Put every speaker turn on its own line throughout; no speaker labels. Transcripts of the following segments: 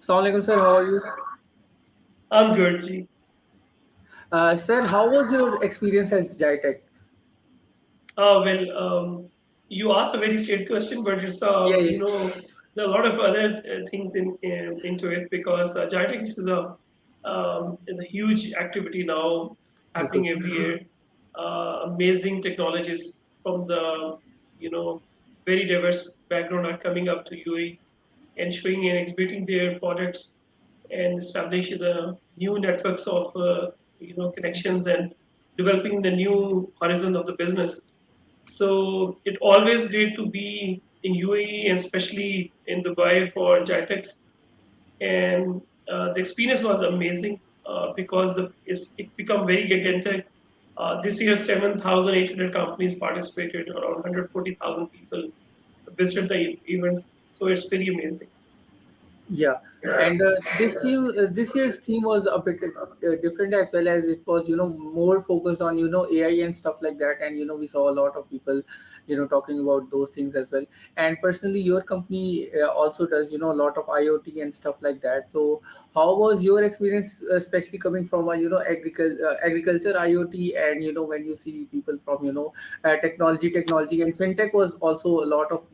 Assalamu alaikum, sir. How are you?
I'm good, G.
Sir, how was your experience as Gitex?
Well, you asked a very straight question, but it's
Yeah, yeah.
there are a lot of other things into it because Gitex is a huge activity now
Okay.
happening every year. Amazing technologies from the you know very diverse background are coming up to UAE and showing and exhibiting their products and establish the new networks of connections and developing the new horizon of the business. So it always great to be in UAE and especially in Dubai for Gitex, and the experience was amazing because it become very gigantic. This year, 7,800 companies participated, around 140,000 people visited the event. So it's very amazing.
Yeah, and this year's theme was a bit different as well as it was, more focused on, AI and stuff like that. And, we saw a lot of people, talking about those things as well. And personally, your company also does, a lot of IoT and stuff like that. So, how was your experience, especially coming from a, agriculture IoT, and, when you see people from, technology and fintech was also a lot of,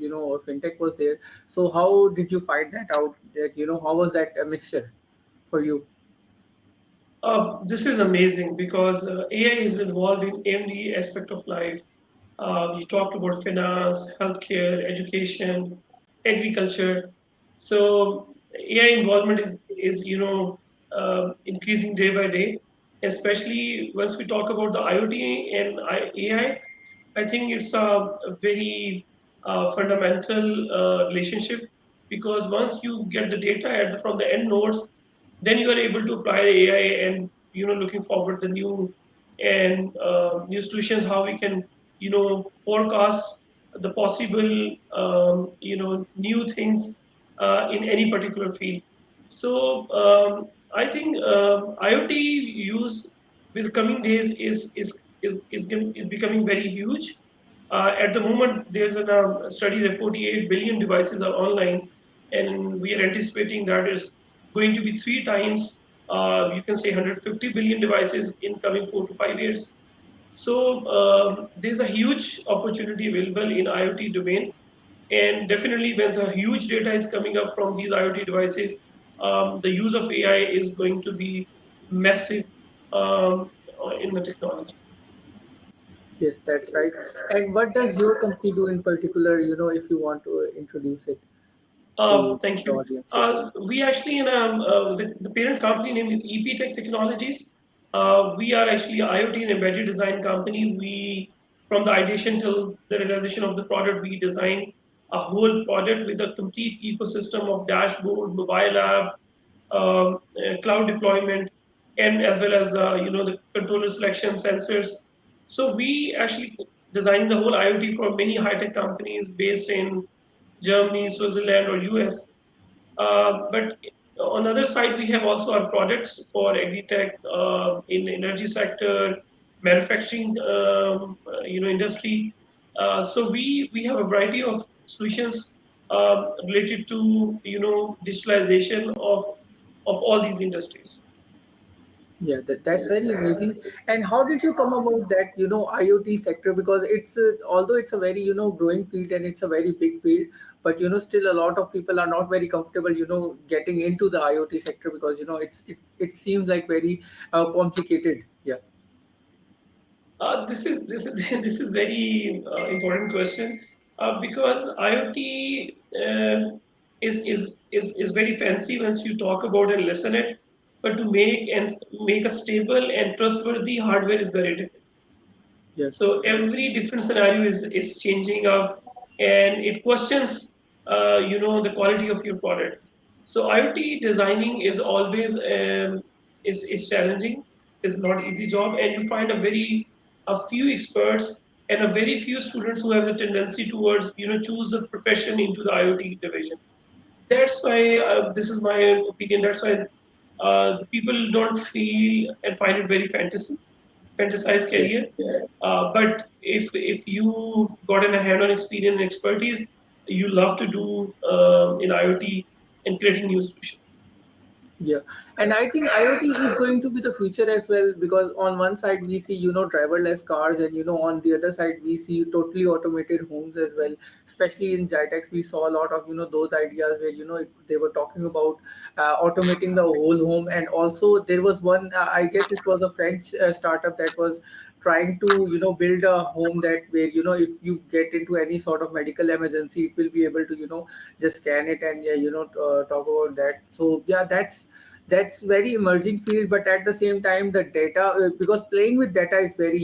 fintech was there. So how did you find that out? That how was that a mixture for you?
This is amazing because AI is involved in every aspect of life. We talked about finance, healthcare, education, agriculture. So AI involvement is increasing day by day, especially once we talk about the IoT and AI. I think it's a very fundamental relationship because once you get the data from the end nodes, then you are able to apply the AI and looking forward the new solutions how we can forecast the possible new things in any particular field. So I think IoT use with coming days is becoming very huge. At the moment, there's a study that 48 billion devices are online, and we are anticipating that is going to be three times, you can say 150 billion devices in coming 4 to 5 years. So there's a huge opportunity available in IoT domain, and definitely when a huge data is coming up from these IoT devices, the use of AI is going to be massive in the technology.
Yes, that's right. And what does your company do in particular? If you want to introduce it to
Thank
the
you.
audience, yeah.
We actually in the parent company name is EP Technologies. We are actually a IoT and embedded design company. We from the ideation till the realization of the product, we design a whole product with a complete ecosystem of dashboard, mobile app, cloud deployment, and as well as the controller selection sensors. So we actually designed the whole IoT for many high tech companies based in Germany, Switzerland, or US. But on the other side, we have also our products for AgriTech in energy sector, manufacturing, industry. So we have a variety of solutions related to digitalization of all these industries.
Yeah, that's very amazing. And how did you come about that, IoT sector? Because it's although it's a very, growing field and it's a very big field, but still a lot of people are not very comfortable, getting into the IoT sector because it seems like very complicated. Yeah.
This is this is very important question because IoT is very fancy once you talk about and listen it, but to make a stable and trustworthy hardware is very difficult.
Yeah.
So every different scenario is changing up, and it questions the quality of your product. So IoT designing is always is challenging. It's not easy job, and you find a few experts and a very few students who have the tendency towards choose a profession into the IoT division. That's why this is my opinion. That's why the people don't feel and find it very fantasized
Yeah.
career. But if you got in a hand-on experience and expertise, you love to do in IoT and creating new solutions.
Yeah, and I think IoT is going to be the future as well, because on one side we see driverless cars, and on the other side we see totally automated homes as well. Especially in Gitex, we saw a lot of those ideas where they were talking about automating the whole home, and also there was one, I guess it was a French startup that was trying to build a home that where if you get into any sort of medical emergency, it will be able to just scan it and talk about that. So yeah, that's very emerging field, but at the same time the data, because playing with data is very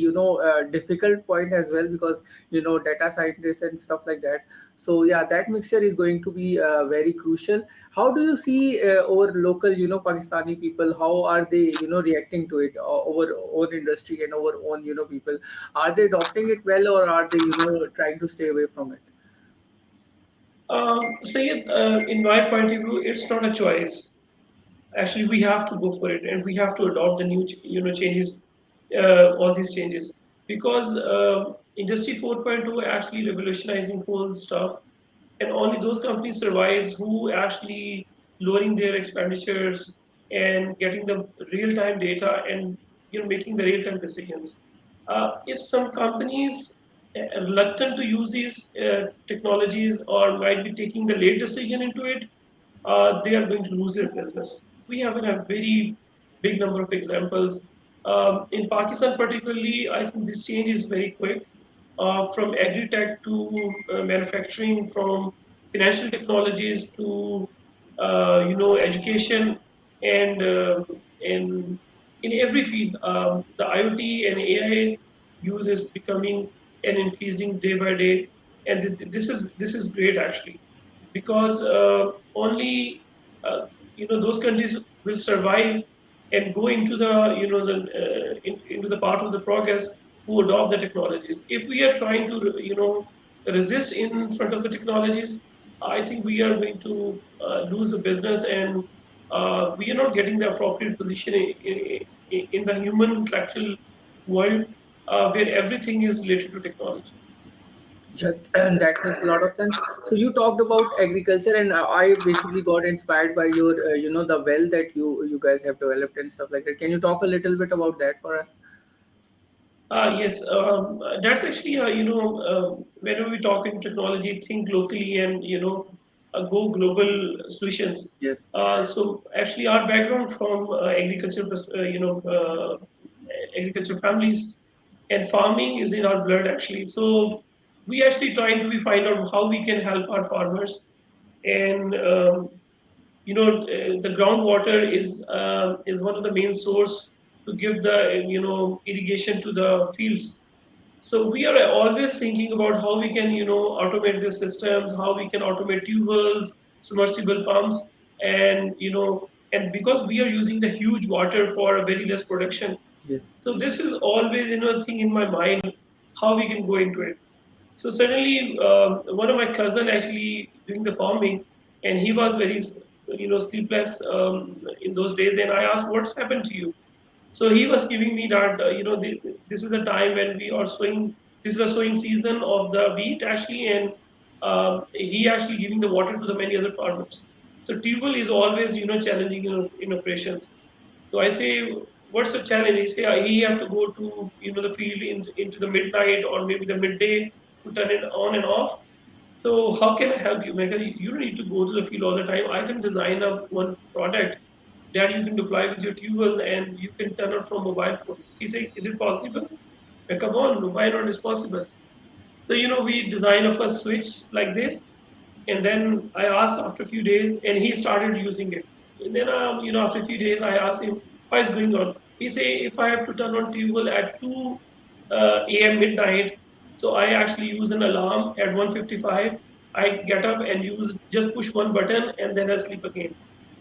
difficult point as well, because data scientists and stuff like that. So yeah, that mixture is going to be very crucial. How do you see our local Pakistani people, how are they reacting to it, our own industry and our own people, are they adopting it well, or are they trying to stay away from it?
Sayed, in my point of view, it's not a choice. Actually, we have to go for it, and we have to adopt the new, changes, all these changes, because Industry 4.0 actually revolutionizing whole stuff, and only those companies survives who actually lowering their expenditures and getting the real time data, and making the real time decisions. If some companies are reluctant to use these technologies, or might be taking the late decision into it, they are going to lose their business. We have a very big number of examples. In Pakistan, particularly, I think this change is very quick. From agri-tech to manufacturing, from financial technologies to education, and in every field, the IoT and AI use is becoming and increasing day by day, and this is great actually, because only those countries will survive and go into the into the part of the progress who adopt the technologies. If we are trying to resist in front of the technologies, I think we are going to lose the business, and we are not getting the appropriate position in the human intellectual world, where everything is related to technology.
Yeah, and that makes a lot of sense. So you talked about agriculture, and I basically got inspired by your, the well that you guys have developed and stuff like that. Can you talk a little bit about that for us?
Yes, that's actually, whenever we talk in technology, think locally, and, go global solutions.
Yeah,
So actually our background from agriculture, agriculture families, and farming is in our blood actually. So we actually trying to be find out how we can help our farmers, and the groundwater is one of the main source to give the irrigation to the fields. So we are always thinking about how we can automate the systems, how we can automate tube wells, submersible pumps, and because we are using the huge water for a very less production.
yeah,
So this is always a thing in my mind, how we can go into it. So suddenly, one of my cousin actually doing the farming, and he was very, sleepless in those days. And I asked, "What's happened to you?" So he was giving me that, this is the time when we are sowing. This is a sowing season of the wheat actually, and he actually giving the water to the many other farmers. So tubal is always, challenging in operations. So I say, what's the challenge? He say, he have to go to the field into the midnight or maybe the midday to turn it on and off. So how can I help you? Because you don't need to go to the field all the time. I can design a one product that you can deploy with your tool, and you can turn it from mobile phone. He say, is it possible? Come on, why not? It's possible. So we design a first switch like this, and then I asked after a few days, and he started using it. And then after a few days, I asked him, "What is going on?" He say, "If I have to turn on table at 2 a.m. midnight, so I actually use an alarm at 1:55. I get up and use just push one button, and then I sleep again.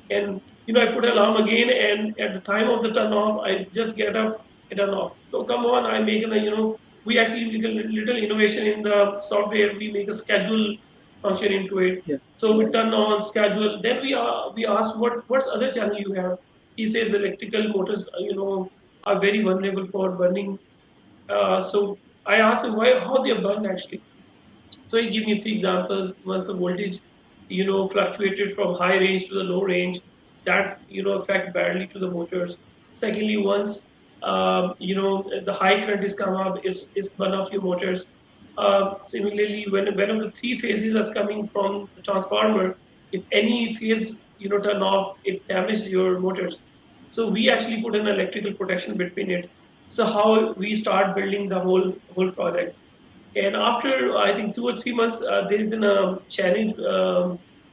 And I put alarm again, and at the time of the turn off, I just get up and turn off. So come on, I make we actually make a little innovation in the software. We make a schedule function into it.
yeah,
So we turn on schedule. Then we ask what's other channel you have. He says electrical motors, are very vulnerable for burning. So I asked him why how they burn actually. So he gave me three examples. Once the voltage, fluctuated from high range to the low range. that affect badly to the motors. Secondly, once the high current is come up, it's burn off your motors. Similarly, whenever the three phases are coming from the transformer, if any phase turn off, it damages your motors. So we actually put an electrical protection between it. So how we start building the whole project. And after I think 2 or 3 months, there is a challenge,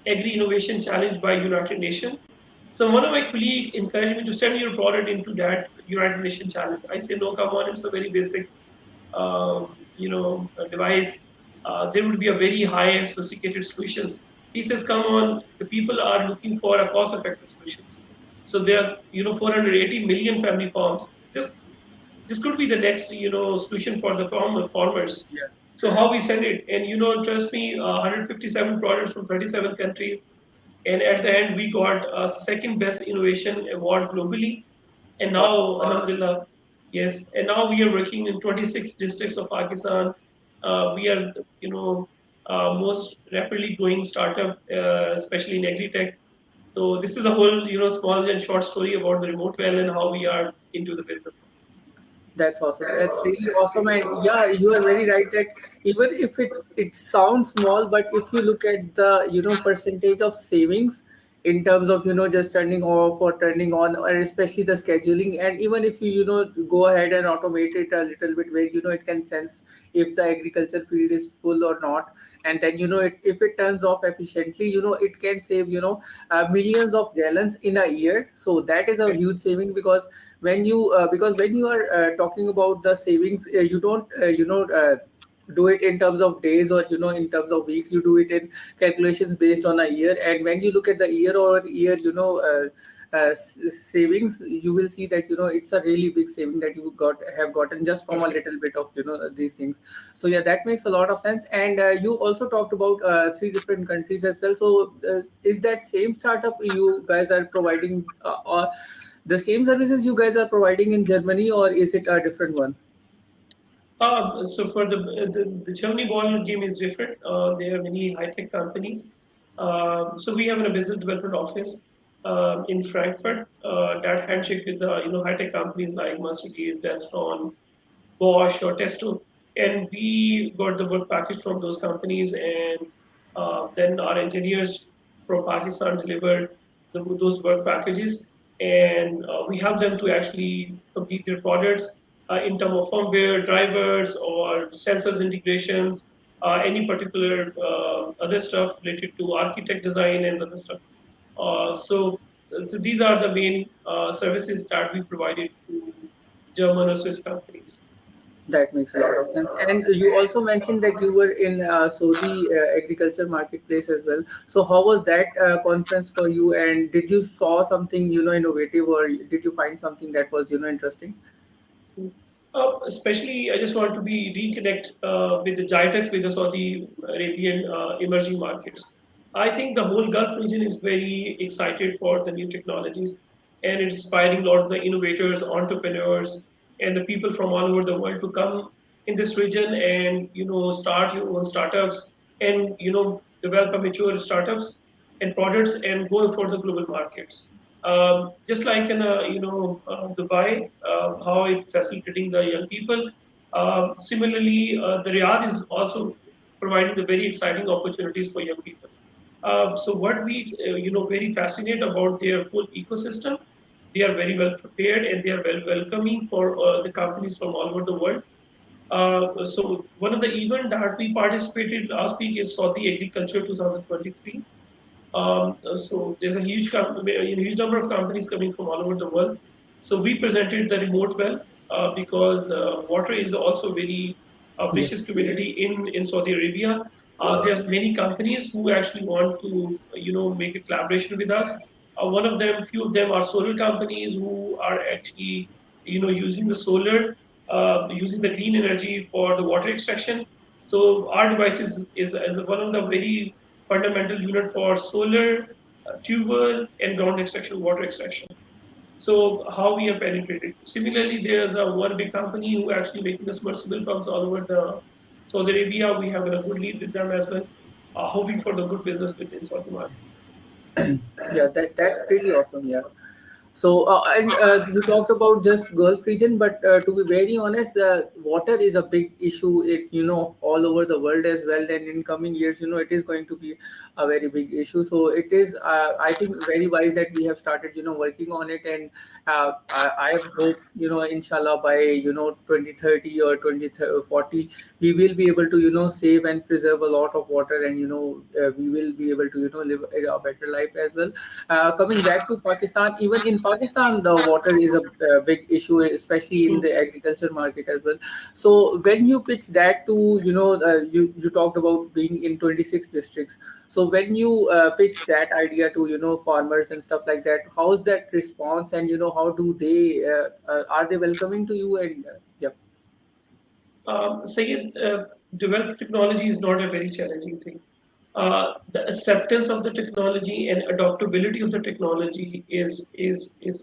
Agri Innovation Challenge by United Nations. So one of my colleagues encouraged me to send your product into that United Nations challenge. I said, no, come on, it's a very basic, device. There would be a very high and sophisticated solutions. He says, come on, the people are looking for a cost-effective solutions. So there are 480 million family farms. This could be the next solution for the farmers.
Yeah,
So how we send it, and trust me, 157 products from 37 countries, and at the end we got a second best innovation award globally. And
awesome.
now, Alhamdulillah, yes, and now we are working in 26 districts of Pakistan. We are, most rapidly growing startup, especially in AgriTech. So this is a whole, small and short story about the remote well and how we are into the business.
That's awesome. That's really awesome. And yeah, you are very right that even if it sounds small, but if you look at the percentage of savings in terms of just turning off or turning on, or especially the scheduling, and even if you go ahead and automate it a little bit, where it can sense if the agriculture field is full or not, and then if it turns off efficiently, it can save millions of gallons in a year. So that is a huge saving, because when you are talking about the savings, you don't do it in terms of days, or in terms of weeks. You do it in calculations based on a year, and when you look at the year over year savings, you will see that it's a really big saving that you have gotten just from a little bit of these things. So yeah, that makes a lot of sense. And you also talked about three different countries as well. So is that same startup you guys are providing, or the same services you guys are providing in Germany, or is it a different one?
So for the Germany ball game is different. There are many high tech companies. So we have a business development office in Frankfurt that handshake with the high tech companies like Mercedes, Destron, Bosch, or Testo, and we got the work package from those companies, and then our engineers from Pakistan delivered those work packages, and we help them to actually complete their products in terms of firmware, drivers, or sensors integrations, any particular other stuff related to architect design and other stuff. So these are the main services that we provided to German or Swiss companies.
That makes a lot of sense. And you also mentioned that you were in Saudi agriculture marketplace as well. So how was that conference for you? And did you saw something innovative, or did you find something that was interesting?
Especially, I just want to be reconnect with the Gitex, with the Saudi Arabian emerging markets. I think the whole Gulf region is very excited for the new technologies, and it's inspiring a lot of the innovators, entrepreneurs, and the people from all over the world to come in this region and start your own startups and develop a mature startups and products and go for the global markets. Just like in Dubai, how it facilitating the young people. Similarly, the Riyadh is also providing the very exciting opportunities for young people. So what we very fascinated about their whole ecosystem. They are very well prepared and they are well welcoming for the companies from all over the world. So one of the event that we participated last week is Saudi Agriculture 2023. So there's a huge number of companies coming from all over the world. So we presented the remote well because water is also very precious
Yes.
commodity in Saudi Arabia. There's many companies who actually want to make a collaboration with us. One of them, few of them are solar companies who are actually using the solar, using the green energy for the water extraction. So our device is one of the very fundamental unit for solar, tubal, and ground extraction, water extraction. So how we have penetrated. Similarly, there's one big company who actually making the submersible pumps all over the Saudi Arabia. We have a good lead with them as well, hoping for the good business within Saudi market.
Yeah, that's really awesome. Yeah. So, and you talked about just Gulf region, but to be very honest, water is a big issue. It all over the world as well, and in coming years, it is going to be a very big issue. So it is, I think, very wise that we have started, working on it, and I hope, inshallah, by 2030 or 2040, we will be able to save and preserve a lot of water, and we will be able to live a better life as well. Coming back to Pakistan, even in Pakistan, the water is a big issue, especially in the agriculture market as well. So when you pitch that to, you talked about being in 26 districts. So when you pitch that idea to, farmers and stuff like that, how's that response, and how do they are they welcoming to you? And yeah,
Sayed, developed technology is not a very challenging thing. The acceptance of the technology and adoptability of the technology is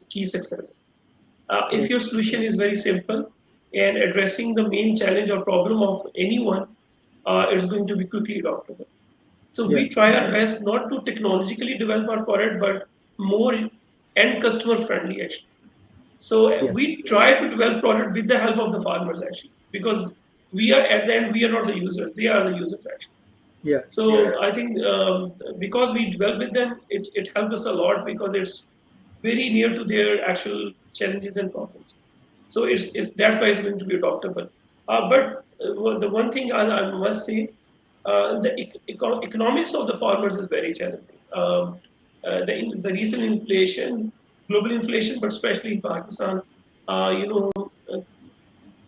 key success.
yeah,
If your solution is very simple and addressing the main challenge or problem of anyone, it's going to be quickly adoptable. So
yeah,
we try our best not to technologically develop our product, but more end customer friendly actually. So
yeah,
we try to develop product with the help of the farmers actually, because we are at the end we are not the users; they are the users actually.
yeah,
So I think because we develop with them, it helps us a lot because it's very near to their actual challenges and problems. So it's that's why it's going to be adoptable. But the one thing I must say, the economics of the farmers is very challenging. The recent inflation, global inflation, but especially in Pakistan, you know, uh,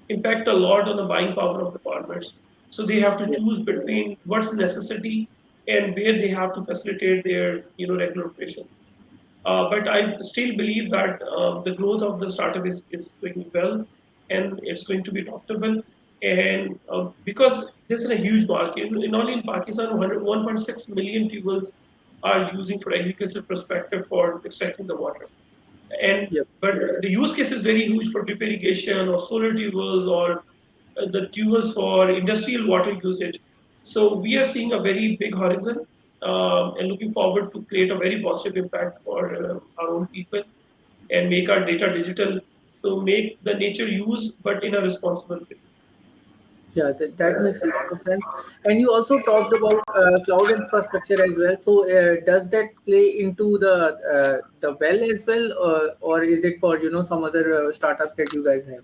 impact a lot on the buying power of the farmers. So they have to
yeah,
choose between what's necessity and where they have to facilitate their regular operations. But I still believe that the growth of the startup is going well, and it's going to be profitable. And because there's a huge market, only in Pakistan, 1.6 million tubers are using for agricultural perspective for extracting the water. And
yeah,
but the use case is very huge for drip irrigation or solar tubers or the tubers for industrial water usage. So we are seeing a very big horizon and looking forward to create a very positive impact for our own people and make our data digital. So make the nature use, but in a responsible way.
yeah. That makes a lot of sense. And you also talked about cloud infrastructure as well. So does that play into the well as well, or is it for some other startups that you guys have?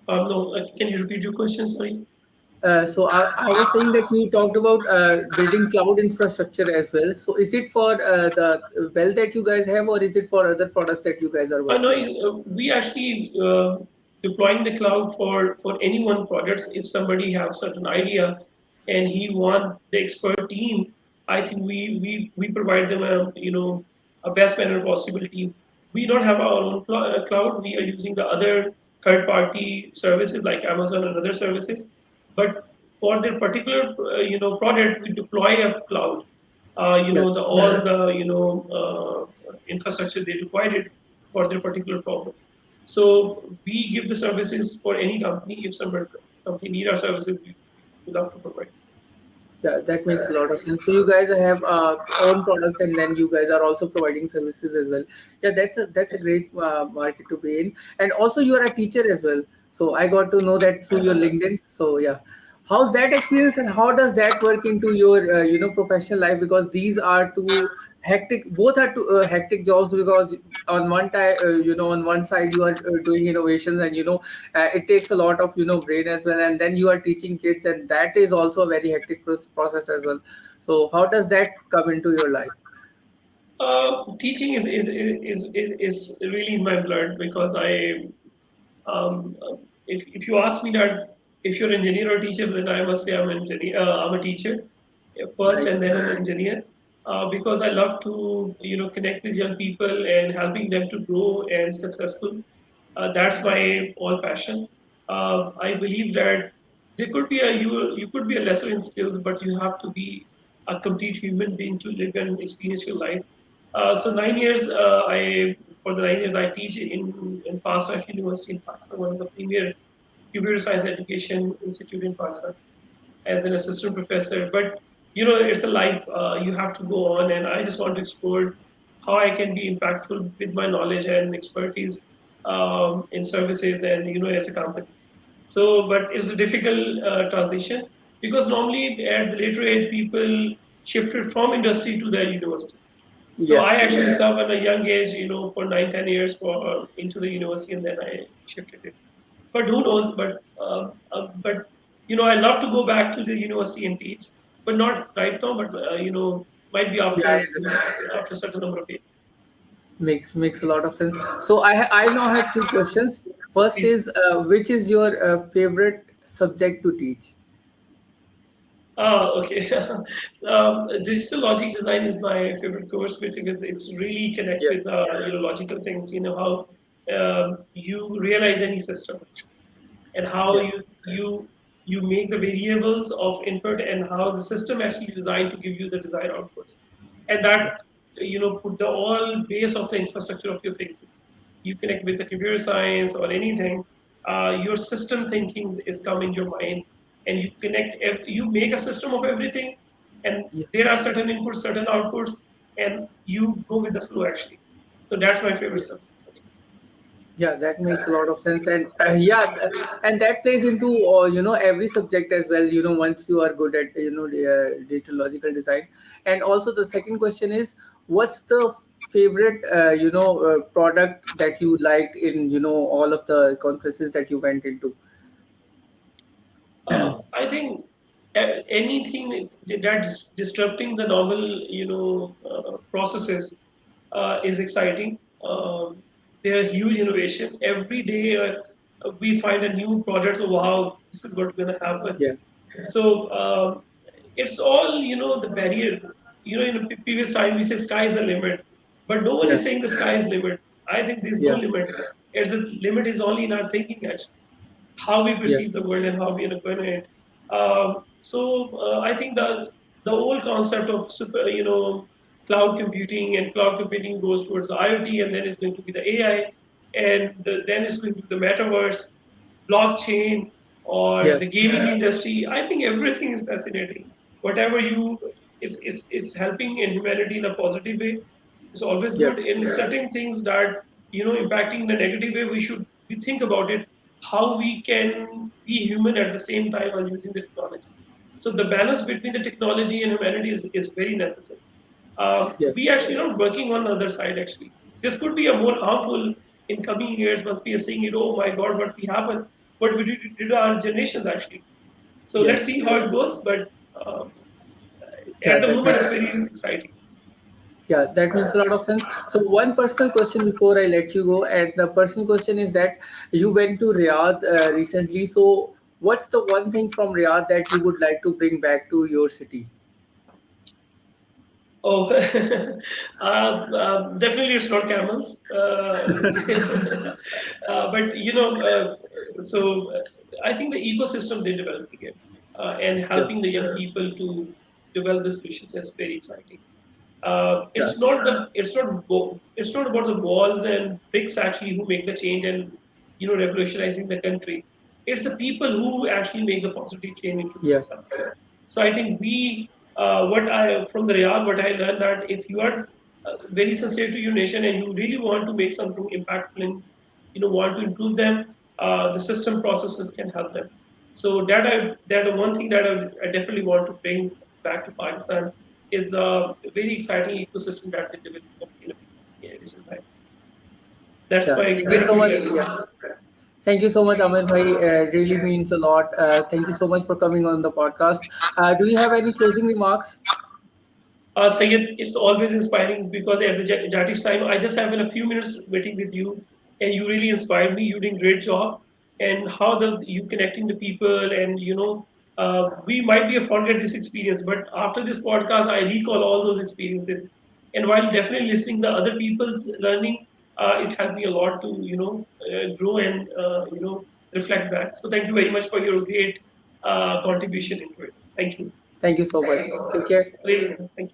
No, can you repeat your question? Sorry.
So I was saying that you talked about building cloud infrastructure as well. So is it for the well that you guys have, or is it for other products that you guys are
No,
working on?
we actually deploying the cloud for any one products. If somebody have certain idea and he want the expert team, I think we provide them a best manner possible team. We don't have our own cloud. We are using the other third party services like Amazon and other services. But for their particular product, we deploy a cloud.
Yeah,
The all the infrastructure they required for their particular problem. So we give the services for any company. If some company need our services, we love to provide.
yeah, that makes a lot of sense. So you guys have own products, and then you guys are also providing services as well. Yeah, that's a
Yes.
great market to be in. And also, you are a teacher as well. So I got to know that through your LinkedIn. So yeah, how's that experience, and how does that work into your professional life? Because these are two hectic, both are two hectic jobs. Because on one time, on one side you are doing innovations, and it takes a lot of brain as well, and then you are teaching kids, and that is also a very hectic process as well. So how does that come into your life?
Teaching is really in my blood because if you ask me that if you're an engineer or teacher, then I must say I'm an engineer. I'm a teacher first,
Nice.
and then an engineer, because I love to connect with young people and helping them to grow and successful. That's my all passion. I believe that there could be you could be a lesser in skills, but you have to be a complete human being to live and experience your life. So 9 years, I for the 9 years I teach in Pasra University in Pakistan, one of the premier computer science education institute in Pakistan, as an assistant professor. But it's a life you have to go on, and I just want to explore how I can be impactful with my knowledge and expertise in services and as a company. So, but it's a difficult transition because normally at the later age people shifted from industry to the university. So
Yeah,
I actually served at a young age, for 9, 10 years for into the university, and then I shifted it. But who knows? But I love to go back to the university and teach, but not right now. But might be
yeah, I
after
understand.
after a certain number of years.
Makes a lot of sense. So I now have two questions. First
Please.
is which is your favorite subject to teach?
Okay. Digital logic design is my favorite course because it's really connect
Yeah,
with logical things. You know how you realize any system and how
yeah,
you make the variables of input and how the system actually designed to give you the desired outputs, and
yeah,
that put the all base of the infrastructure of your thinking. You connect with the computer science or anything, your system thinking is come in your mind, and you you make a system of everything, and
yeah.
there are certain inputs, certain outputs, and you go with the flow actually. So that's my favorite
Yeah.
subject.
Yeah, that makes a lot of sense, and and that plays into every subject as well. Once you are good at the digital logical design, and also the second question is, what's the favorite product that you liked in all of the conferences that you went into?
I think anything that's disrupting the normal, processes is exciting. There are huge innovation every day. We find a new product. So wow, this is what's going to happen.
Yeah,
So it's all the barrier. In the previous time we say sky is the limit, but no one
yeah,
is saying the sky is limit. I think there's no
yeah,
limit. It's the limit is only in our thinking actually, how we
yeah,
perceive the world and how we interpret it. I think the whole concept of cloud computing, and cloud computing goes towards the IoT, and then it's going to be the AI, and then it's going to be the metaverse, blockchain, or
yeah,
the gaming industry. I think everything is fascinating. Whatever it's helping in humanity in a positive way. It's always
yeah,
good. In certain things that impacting in a negative way, we think about it, how we can be human at the same time while using the technology. So the balance between the technology and humanity is very necessary.
yeah,
We actually not working on the other side actually. This could be a more harmful in coming years once we are seeing it. Oh my God, what we happen? What we did to our generations actually. So
yeah,
let's see how it goes. But um,
yeah.
at the
That
moment, it's
makes
very exciting.
Yeah, that makes a lot of sense. So one personal question before I let you go, and the personal question is that you went to Riyadh recently. So what's the one thing from Riyadh that you would like to bring back to your city?
Oh, definitely it's not camels. But I think the ecosystem they're developing it and
Yeah,
helping the young people to develop the solutions is very exciting.
yeah,
It's not about the walls and bricks actually who make the change and revolutionizing the country. It's the people who actually make the positive change into the
yeah,
society. So I think we what I from the Riyadh, what I learned that if you are very sincere to your nation and you really want to make something impactful and want to improve them, the system processes can help them. So that one thing that I definitely want to bring back to Pakistan is a very exciting ecosystem that they developed in recent time. That's
yeah.
my
Thank you
very
so
quick
much.
answer.
Yeah, thank you so much, Amir Bhai. Really means a lot. Thank you so much for coming on the podcast. Do you have any closing remarks?
Sayed, it's always inspiring because at the Jati's time, I just have been a few minutes waiting with you, and you really inspired me. You doing great job, and how the you connecting the people, and we might be a forget this experience, but after this podcast, I recall all those experiences, and while definitely listening the other people's learning, it helped me a lot to grow and reflect back. So thank you very much for your great contribution into it. Thank you.
Thank you so much. Take care.
Thank you.